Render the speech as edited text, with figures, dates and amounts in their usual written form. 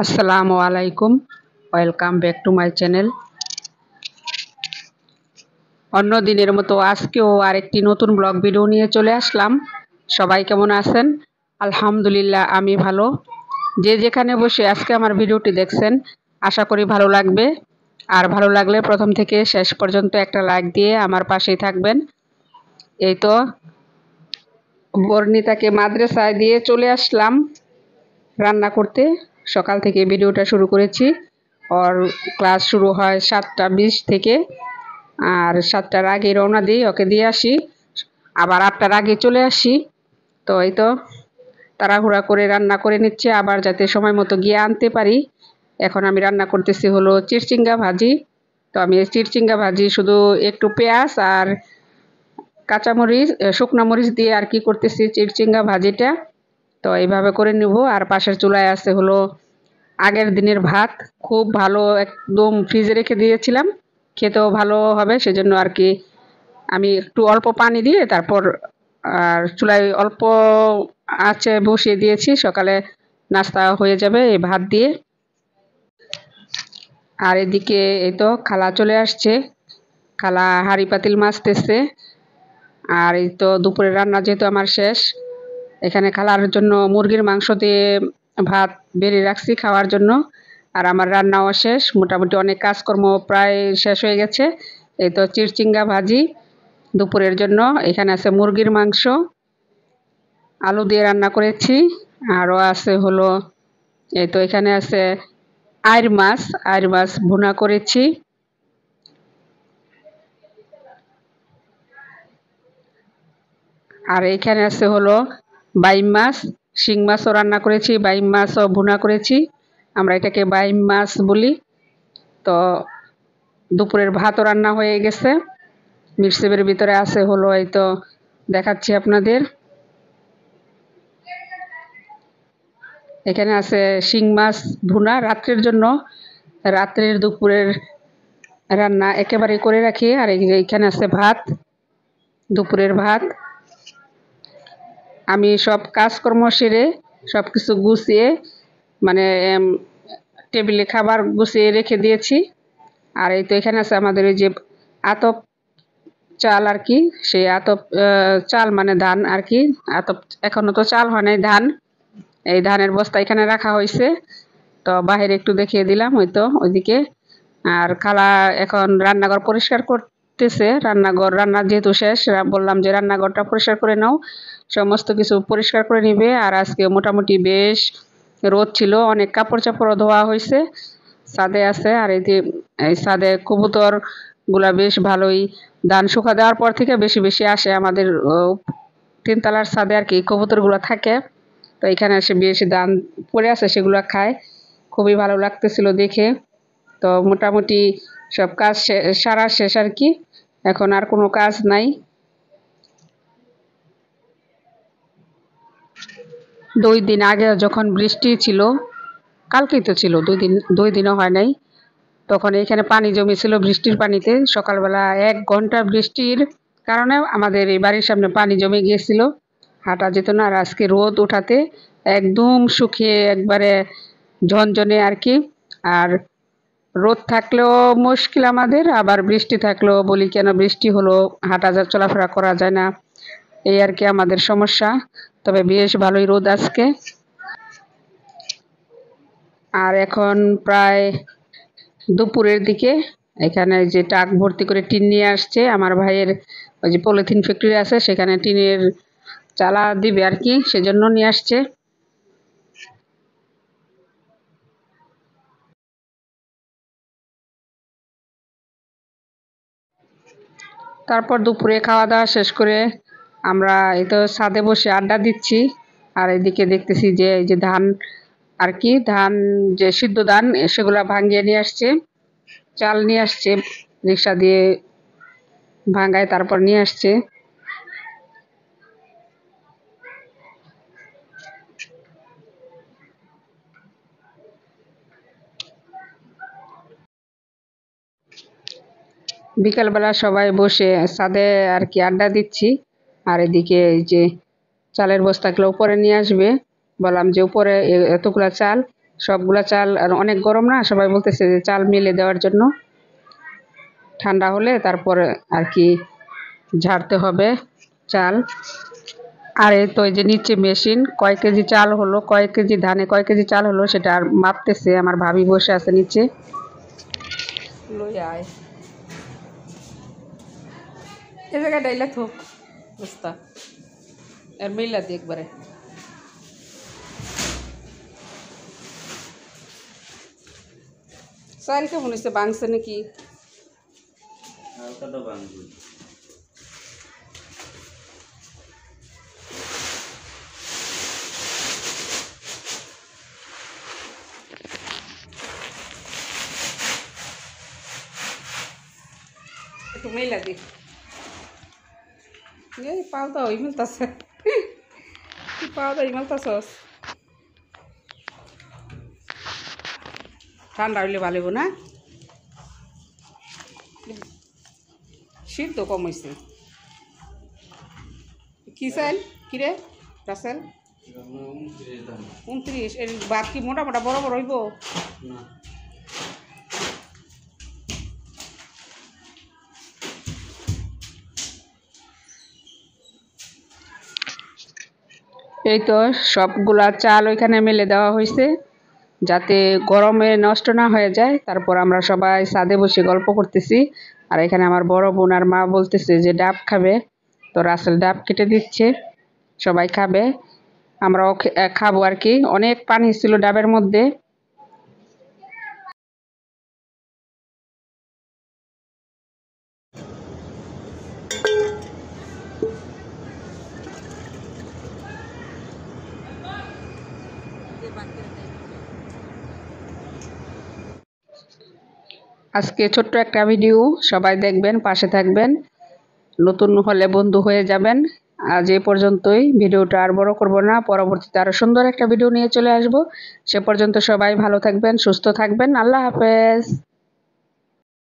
আসসালামু আলাইকুম, welcome back to my channel. অন্য দিনের মতো আজকেও আরেকটি নতুন ব্লগ ভিডিও নিয়ে চলে আসলাম। সবাই কেমন আছেন? আলহামদুলিল্লাহ আমি ভালো। যে যেখানে বসে আজকে আমার ভিডিওটি দেখছেন আশা করি ভালো লাগবে। আর ভালো লাগলে প্রথম থেকে শেষ পর্যন্ত একটা লাইক দিয়ে আমার পাশেই থাকবেন। এই তো বর্ণিতাকে মাদ্রাসায় দিয়ে চলে আসলাম রান্না করতে। সকাল থেকে ভিডিওটা শুরু করেছি। ওর ক্লাস শুরু হয় 7:20 থেকে, আর 7টার আগে রওনা দিই, ওকে দিয়ে আসি, আবার 8টার আগে চলে আসি। তো এই তো তাড়াহুড়া করে রান্না করে নিচ্ছে আবার যাতে সময় মতো গিয়ে আনতে পারি। এখন আমি রান্না করতেছি হলো চিচিঙ্গা ভাজি। তো আমি চিচিঙ্গা ভাজি শুধু একটু পেঁয়াজ আর কাঁচামরিচ, শুকনো মরিচ দিয়ে আর কি করতেছি চিচিঙ্গা ভাজিটা। তো এইভাবে করে নিব। আর পাশের চুলায় আছে হলো আগের দিনের ভাত, খুব ভালো, একদম ফ্রিজে রেখে দিয়েছিলাম, খেতেও ভালো হবে সেজন্য আর কি আমি একটু অল্প পানি দিয়ে তারপর আর চুলায় অল্প আঁচে বসিয়ে দিয়েছি। সকালে নাস্তা হয়ে যাবে এই ভাত দিয়ে। আর এদিকে এই তো খালা চলে আসছে, খালা হাঁড়ি পাতিল মাজতেছে। আর এই তো দুপুরের রান্না যেহেতু আমার শেষ, এখানে খালার জন্য মুরগির মাংস দিয়ে ভাত বেড়ে রাখছি খাওয়ার জন্য। আর আমার রান্নাও শেষ, মোটামুটি অনেক কাজকর্ম প্রায় শেষ হয়ে গেছে। এই তো চিচিঙ্গা ভাজি দুপুরের জন্য, এখানে আছে মুরগির মাংস, আলু দিয়ে রান্না করেছি। আরও আছে হলো এই তো এখানে আছে আইর মাছ ভুনা করেছি। আর এখানে আছে হলো বাইম মাছ, শিং মাছও রান্না করেছি, বাইম মাছও ভুনা করেছি। আমরা এটাকে বাইম মাছ বলি। তো দুপুরের ভাতও রান্না হয়ে গেছে। মিক্সিবের ভিতরে আছে হলো এই তো দেখাচ্ছি আপনাদের। এখানে আছে শিং মাছ ভুনা রাত্রের জন্য, রাত্রের দুপুরের রান্না একেবারে করে রাখি। আর এইখানে আছে ভাত, দুপুরের ভাত। আমি সব কাজকর্ম সেরে সব কিছু গুছিয়ে মানে টেবিলে খাবার গুছিয়ে রেখে দিয়েছি। আর এই তো এখানে আছে আমাদের এই যে আতপ চাল আর কি, সেই আতপ চাল মানে ধান আর কি। আতপ এখনো তো চাল হয় নাই, ধান। এই ধানের বস্তা এখানে রাখা হয়েছে। তো বাহিরে একটু দেখিয়ে দিলাম, ওই তো ওইদিকে। আর খালা এখন রান্নাঘর পরিষ্কার করতেছে। রান্না যেহেতু শেষ, বললাম যে রান্নাঘরটা পরিষ্কার করে নাও, সমস্ত কিছু পরিষ্কার করে নিবে। আর আজকে মোটামুটি বেশ রোদ ছিল, অনেক কাপড় চাপড়ও ধোয়া হয়েছে, ছাদে আছে। আর এই যে এই ছাদে কবুতর গুলা বেশ ভালোই, ধান শুকা দেওয়ার পর থেকে বেশি বেশি আসে আমাদের তিনতলার ছাদে আর কি কবুতর গুলা থাকে। তো এখানে এসে বেশি ধান পড়ে আছে, সেগুলো খায়, খুবই ভালো লাগতেছিল দেখে। তো মোটামুটি সব কাজ সারা শেষ আর কি, এখন আর কোনো কাজ নাই। 2 দিন আগে যখন বৃষ্টি ছিল, কালকেই তো ছিল, 2 দিনও হয় নাই, তখন এখানে পানি জমেছিল বৃষ্টির পানিতে। সকালবেলা 1 ঘন্টা বৃষ্টির কারণে আমাদের এই বাড়ির সামনে পানি জমে গিয়েছিল, হাঁটা যেত না। আর আজকে রোদ ওঠাতে একদম শুকিয়ে একবারে ঝনঝনে আর কি। আর রোদ থাকলেও মুশকিল আমাদের, আবার বৃষ্টি থাকলেও বলি কেন বৃষ্টি হলো, হাঁটা চলাফেরা করা যায় না, এই আর কি আমাদের সমস্যা। তবে বেশ ভালোই রোদ আজকে। আর এখন প্রায় দুপুরের দিকে এখানে যে ট্রাক ভর্তি করে টিন নিয়ে আসছে আমার ভাইয়ের, ওই যে পলিথিন ফ্যাক্টরি আছে সেখানে টিনের চালা দিবে আর কি, সেজন্য নিয়ে আসছে। তারপর দুপুরে খাওয়া দাওয়া শেষ করে আমরা এই তো ছাদে বসে আড্ডা দিচ্ছি। আর এদিকে দেখতেছি যে এই যে ধান আর কি, ধান যে সিদ্ধ ধান সেগুলা ভাঙিয়ে নিয়ে আসছে, চাল নিয়ে আসছে রিক্সা দিয়ে ভাঙায়, তারপর নিয়ে আসছে। বিকালবেলা সবাই বসে ছাদে আর কি আড্ডা দিচ্ছি। আর এদিকে এই যে চালের বস্তাগুলো উপরে নিয়ে আসবে, বললাম যে উপরে এতগুলা চাল সবগুলা চাল আর অনেক গরম না, সবাই বলতেছে যে চাল মেলে দেওয়ার জন্য। ঠান্ডা হলে তারপরে আর কি ঝাড়তে হবে চাল। আর এই তো এই যে নিচে মেশিন, কয় কেজি চাল হলো, কয় কেজি ধানে কয় কেজি চাল হলো সেটা আর মাপতেছে। আমার ভাবি বসে আছে নিচে। লই আয় এ জায়গায় ডাইলা থোক বুঝতা আর মিলা দি একবারে। চাল কেমন হয়েছে, বাংছে নাকি? একটু মেলা দি এই পাও দাও ইমেলতাছে পাও দাও ইমেলতাছস। ঠান্ডা হইলে ভালো না, শীত তো কম হয়েছে। কি চাল কিরে রাসেল? 29। এর বাদ কি মোটা মোটা বড় বড় হইব? এই তো সবগুলা চাল ওইখানে মেলে দেওয়া হয়েছে যাতে গরমে নষ্ট না হয়ে যায়। তারপর আমরা সবাই ছাদে বসে গল্প করতেছি। আর এখানে আমার বড় বোন আর মা বলতেছে যে ডাব খাবে, তো রাসেল ডাব কেটে দিচ্ছে, সবাই খাবে, আমরাও খাবো আর কি। অনেক পানি ছিল ডাবের মধ্যে। আজকে ছোট্ট একটা ভিডিও, সবাই দেখবেন, পাশে থাকবেন, নতুন হলে বন্ধু হয়ে যাবেন। আজ এ পর্যন্তই, ভিডিওটা আর বড় করব না, পরবর্তীতে আরো সুন্দর একটা ভিডিও নিয়ে চলে আসব। সে পর্যন্ত সবাই ভালো থাকবেন, সুস্থ থাকবেন। আল্লাহ হাফেজ।